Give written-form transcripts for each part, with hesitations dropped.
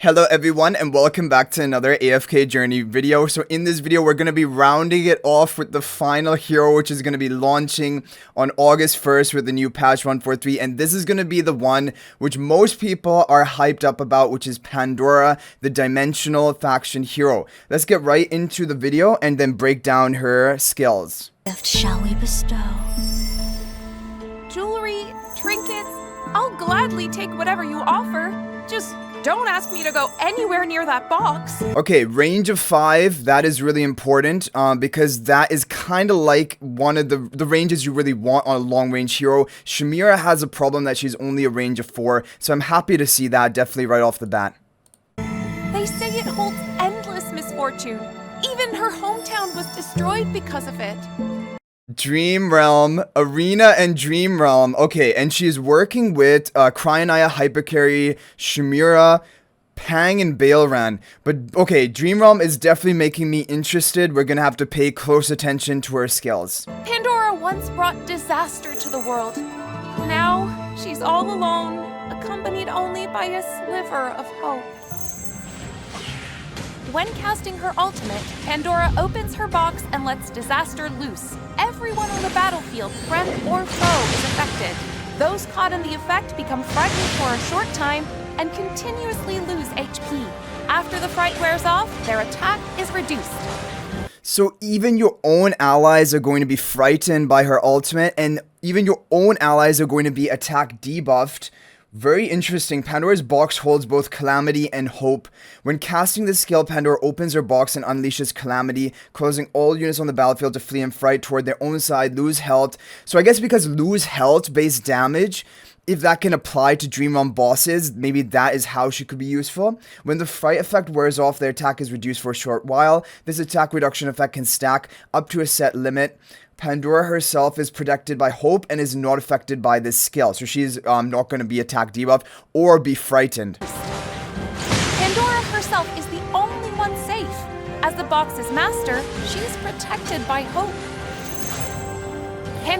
Hello everyone and welcome back to another AFK journey video. So in this video we're going to be rounding it off with the final hero, which is going to be launching on August 1st with the new patch 143, and this is going to be the one which most people are hyped up about, which is Pandora, the dimensional faction hero. Let's get right into the video and then break down her skills. Gift shall we bestow? Jewelry, trinkets, I'll gladly take whatever you offer. Just don't ask me to go anywhere near that box. Okay, range of 5, that is really important because that is kind of like one of the ranges you really want on a long range hero. Shamira has a problem that she's only a range of 4, so I'm happy to see that definitely right off the bat. They say it holds endless misfortune. Even her hometown was destroyed because of it. Dream Realm, Arena and Dream Realm. Okay, and she's working with Cryonaya, Hypercarry, Shamira, Pang, and Bailran. But okay, Dream Realm is definitely making me interested. We're gonna have to pay close attention to her skills. Pandora once brought disaster to the world. Now, she's all alone, accompanied only by a sliver of hope. When casting her ultimate, Pandora opens her box and lets disaster loose. Everyone on the battlefield, friend or foe, is affected. Those caught in the effect become frightened for a short time and continuously lose HP. After the fright wears off, their attack is reduced. So even your own allies are going to be frightened by her ultimate, and even your own allies are going to be attack debuffed. Very interesting. Pandora's box holds both Calamity and Hope. When casting this skill, Pandora opens her box and unleashes Calamity, causing all units on the battlefield to flee in fright toward their own side, lose health. So I guess because lose health based damage, if that can apply to Dream Realm bosses, maybe that is how she could be useful. When the fright effect wears off, their attack is reduced for a short while. This attack reduction effect can stack up to a set limit. Pandora herself is protected by Hope and is not affected by this skill, so she's not going to be attack debuff or be frightened. Pandora herself is the only one safe. As the box's master, she's protected by Hope.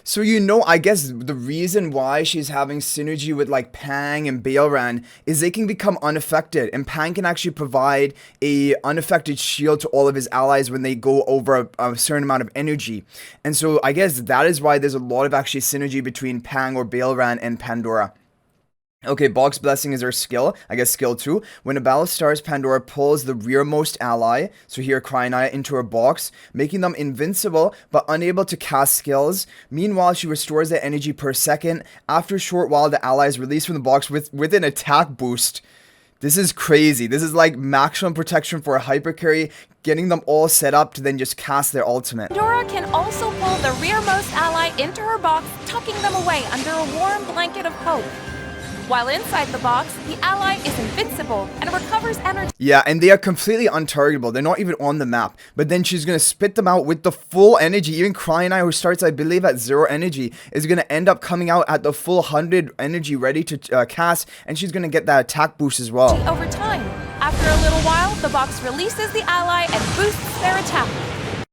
So I guess the reason why she's having synergy with like Pang and Bailran is they can become unaffected, and Pang can actually provide a unaffected shield to all of his allies when they go over a certain amount of energy. And so I guess that is why there's a lot of actually synergy between Pang or Bailran and Pandora. Okay, Box Blessing is her skill, I guess skill 2. When a battle starts, Pandora pulls the rearmost ally, so here Cryonaya, into her box, making them invincible but unable to cast skills. Meanwhile, she restores their energy per second. After a short while, the ally is released from the box with an attack boost. This is crazy. This is like maximum protection for a Hypercarry, getting them all set up to then just cast their ultimate. Pandora can also pull the rearmost ally into her box, tucking them away under a warm blanket of hope. While inside the box, the ally is invincible and recovers energy. Yeah, and they are completely untargetable. They're not even on the map. But then she's going to spit them out with the full energy. Even Cryonaya, who starts, I believe, at 0 energy, is going to end up coming out at the full 100 energy ready to cast. And she's going to get that attack boost as well. Over time, after a little while, the box releases the ally and boosts their attack.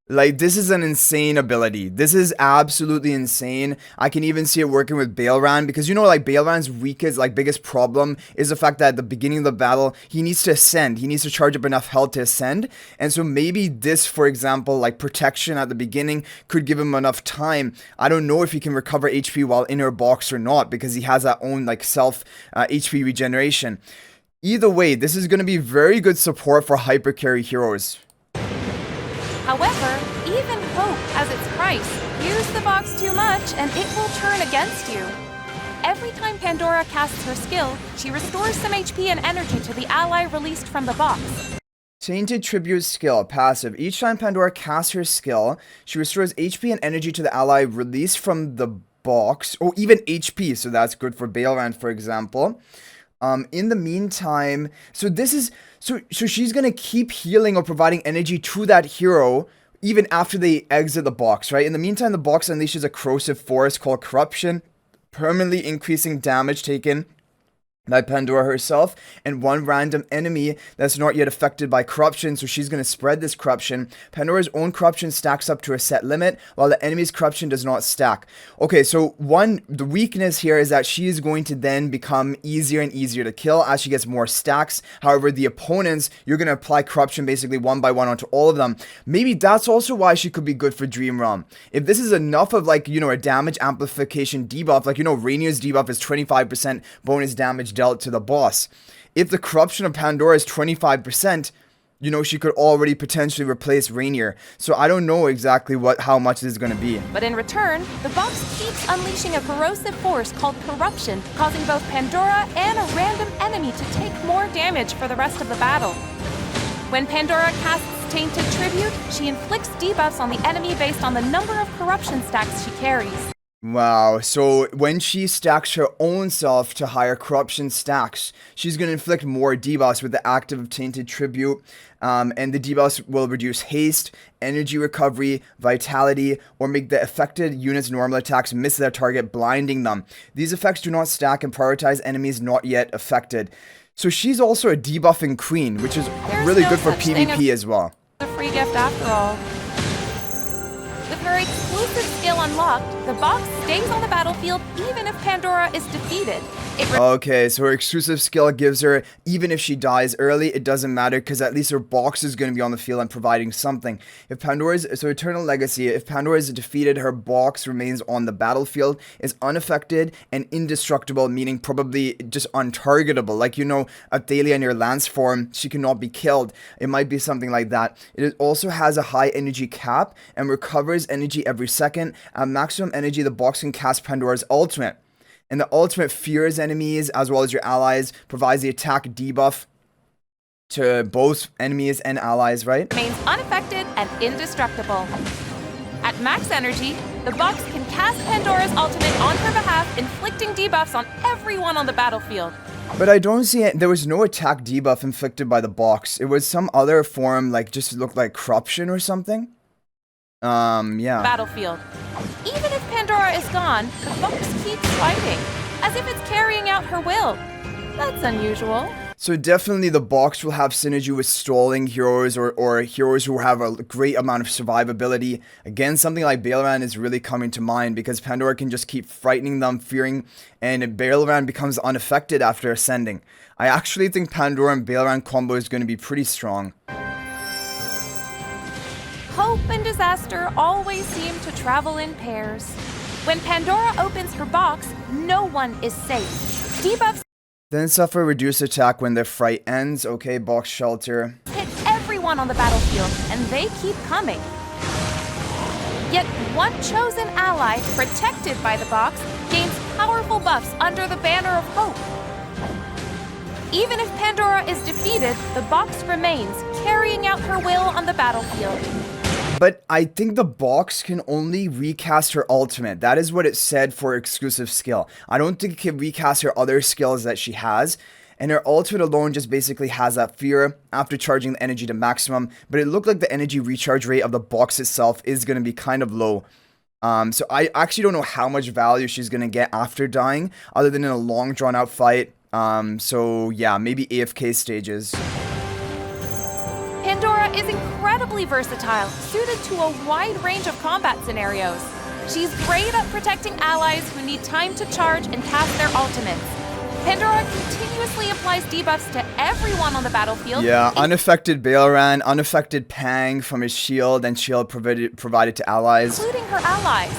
Like, this is an insane ability. This is absolutely insane. I can even see it working with Bailran, because like Bailran's biggest problem is the fact that at the beginning of the battle, he needs to ascend. He needs to charge up enough health to ascend. And so maybe this, for example, like protection at the beginning could give him enough time. I don't know if he can recover HP while in her box or not, because he has that own like self HP regeneration. Either way, this is going to be very good support for Hypercarry heroes. However, even hope has its price. Use the box too much and it will turn against you. Every time Pandora casts her skill, she restores some HP and energy to the ally released from the box. Tainted Tribute skill, passive. Each time Pandora casts her skill, she restores HP and energy to the ally released from the box, or even HP, so that's good for Bailran, for example. In the meantime, so she's gonna keep healing or providing energy to that hero even after they exit the box, right? In the meantime, the box unleashes a corrosive force called Corruption, permanently increasing damage taken by Pandora herself, and one random enemy that's not yet affected by corruption, so she's going to spread this corruption. Pandora's own corruption stacks up to a set limit, while the enemy's corruption does not stack. Okay, so the weakness here is that she is going to then become easier and easier to kill as she gets more stacks. However, the opponents, you're going to apply corruption basically one by one onto all of them. Maybe that's also why she could be good for Dream Realm. If this is enough of like, you know, a damage amplification debuff, like, you know, Rainier's debuff is 25% bonus damage dealt to the boss. If the corruption of Pandora is 25%, you know, she could already potentially replace Rainier. So I don't know exactly how much this is going to be. But in return, the box keeps unleashing a corrosive force called corruption, causing both Pandora and a random enemy to take more damage for the rest of the battle. When Pandora casts Tainted Tribute, she inflicts debuffs on the enemy based on the number of corruption stacks she carries. Wow, so when she stacks her own self to higher corruption stacks, she's going to inflict more debuffs with the active of Tainted Tribute, and the debuffs will reduce haste, energy recovery, vitality, or make the affected unit's normal attacks miss their target, blinding them. These effects do not stack and prioritize enemies not yet affected. So she's also a debuffing queen, which is really good for PvP as well. A free gift after all. With her exclusive skill unlocked, the box stays on the battlefield even if Pandora is defeated. Okay, so her exclusive skill gives her, even if she dies early, it doesn't matter because at least her box is going to be on the field and providing something. If Pandora's, so Eternal Legacy, if Pandora is defeated, her box remains on the battlefield, is unaffected and indestructible, meaning probably just untargetable. Like, you know, Athalia in your Lance form, she cannot be killed. It might be something like that. It also has a high energy cap and recovers energy every second. At maximum energy, the box can cast Pandora's ultimate. And the ultimate fears enemies as well as your allies, provides the attack debuff to both enemies and allies, right? Remains unaffected and indestructible. At max energy, the box can cast Pandora's ultimate on her behalf, inflicting debuffs on everyone on the battlefield. But I don't see it. There was no attack debuff inflicted by the box. It was some other form, like just looked like corruption or something. Yeah. Battlefield. Even if Pandora is gone, the box keeps fighting, as if it's carrying out her will. That's unusual. So definitely the box will have synergy with stalling heroes or heroes who have a great amount of survivability. Again, something like Baelran is really coming to mind because Pandora can just keep frightening them, fearing, and Baelran becomes unaffected after ascending. I actually think Pandora and Baelran combo is going to be pretty strong. Hope and disaster always seem to travel in pairs. When Pandora opens her box, no one is safe. Debuffs Then suffer reduced attack when their fright ends. Okay, box shelter. hit everyone on the battlefield, and they keep coming. Yet one chosen ally, protected by the box, gains powerful buffs under the banner of hope. Even if Pandora is defeated, the box remains, carrying out her will on the battlefield. But I think the box can only recast her ultimate. That is what it said for exclusive skill. I don't think it can recast her other skills that she has. And her ultimate alone just basically has that fear after charging the energy to maximum. But it looked like the energy recharge rate of the box itself is going to be kind of low. So I actually don't know how much value she's going to get after dying, other than in a long drawn out fight. So yeah, maybe AFK stages. Pandora is incredibly versatile, suited to a wide range of combat scenarios. She's great at protecting allies who need time to charge and cast their ultimates. Pandora continuously applies debuffs to everyone on the battlefield. Yeah, unaffected Baelran, unaffected Pang from his shield and shield provided to allies. Including her allies.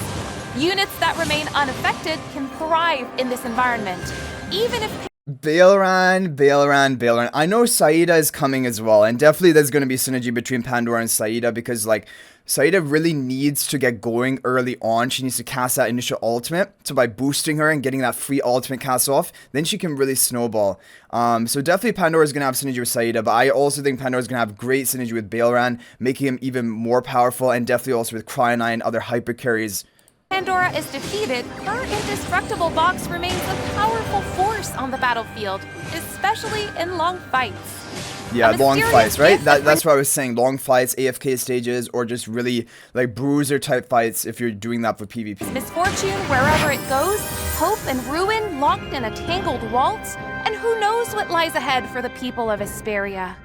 Units that remain unaffected can thrive in this environment, even if Baelran. I know Saida is coming as well, and definitely there's going to be synergy between Pandora and Saida because, like, Saida really needs to get going early on. She needs to cast that initial ultimate. So by boosting her and getting that free ultimate cast off, then she can really snowball. So definitely Pandora is going to have synergy with Saida, but I also think Pandora is going to have great synergy with Baelran, making him even more powerful, and definitely also with Cryonite and other hyper carries. Pandora is defeated, her indestructible box remains a powerful force on the battlefield, especially in long fights. Yeah, A long mysterious fights, right? gift that That's what I was saying. Long fights, AFK stages, or just really like bruiser type fights if you're doing that for PvP. misfortune wherever it goes, hope and ruin locked in a tangled waltz, and who knows what lies ahead for the people of Hesperia.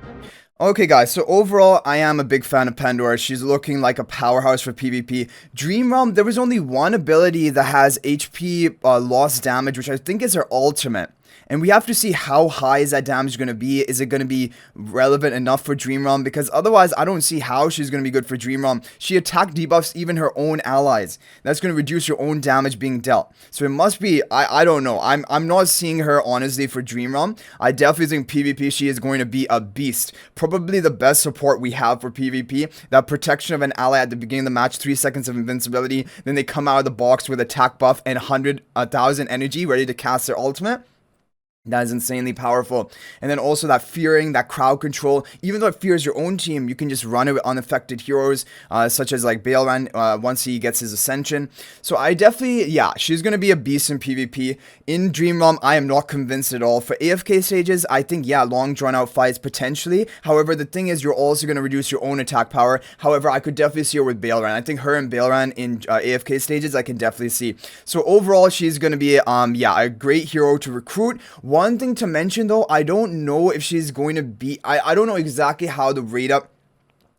Okay guys, so overall, I am a big fan of Pandora. She's looking like a powerhouse for PvP. Dream Realm, there was only one ability that has HP loss damage, which I think is her ultimate. And we have to see how high is that damage going to be. Is it going to be relevant enough for Dream Realm? Because otherwise, I don't see how she's going to be good for Dream Realm. She attack debuffs even her own allies. That's going to reduce your own damage being dealt. So it must be, I don't know. I'm not seeing her honestly for Dream Realm. I definitely think PvP she is going to be a beast. Probably the best support we have for PvP. That protection of an ally at the beginning of the match, 3 seconds of invincibility. Then they come out of the box with attack buff and 1,000 energy ready to cast their ultimate. That is insanely powerful. And then also that fearing, that crowd control. Even though it fears your own team, you can just run it with unaffected heroes, such as like Baelran, once he gets his ascension. So I definitely, yeah, she's going to be a beast in PvP. In Dream Realm, I am not convinced at all. For AFK stages, I think, yeah, long drawn out fights potentially. However, the thing is, you're also going to reduce your own attack power. However, I could definitely see her with Baelran. I think her and Baelran in AFK stages, I can definitely see. So overall, she's going to be, yeah, a great hero to recruit. One thing to mention though, I don't know if she's going to be, I don't know exactly how the rate up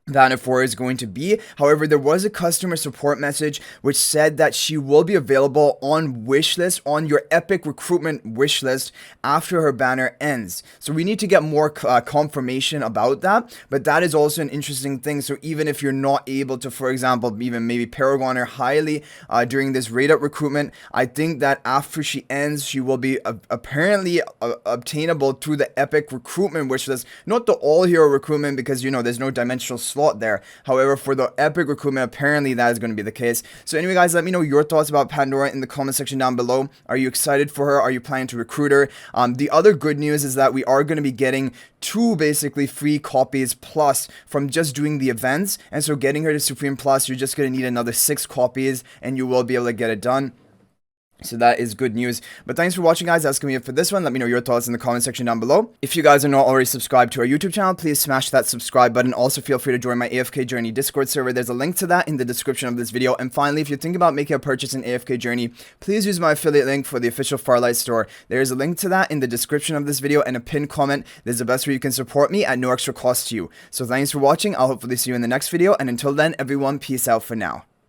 Banner 4 is going to be. However, there was a customer support message which said that she will be available on wishlist, on your epic recruitment wishlist after her banner ends. So we need to get more confirmation about that, but that is also an interesting thing. So even if you're not able to, for example, even maybe Paragon her highly during this raid up recruitment, I think that after she ends, she will be apparently obtainable through the epic recruitment wishlist, not the all hero recruitment, because you know there's no dimensional slot there. However, for the epic recruitment, apparently that is going to be the case. So anyway guys, let me know your thoughts about Pandora in the comment section down below. Are you excited for her? Are you planning to recruit her? The other good news is that we are going to be getting 2 basically free copies plus from just doing the events. And so getting her to Supreme Plus, you're just going to need another 6 copies and you will be able to get it done. So that is good news. But thanks for watching guys. That's going to be it for this one. Let me know your thoughts in the comment section down below. If you guys are not already subscribed to our YouTube channel, please smash that subscribe button. Also feel free to join my AFK Journey Discord server. There's a link to that in the description of this video. And finally, if you're thinking about making a purchase in AFK Journey, please use my affiliate link for the official Farlight store. There is a link to that in the description of this video and a pinned comment. This is the best way you can support me at no extra cost to you. So thanks for watching. I'll hopefully see you in the next video. And until then, everyone, peace out for now.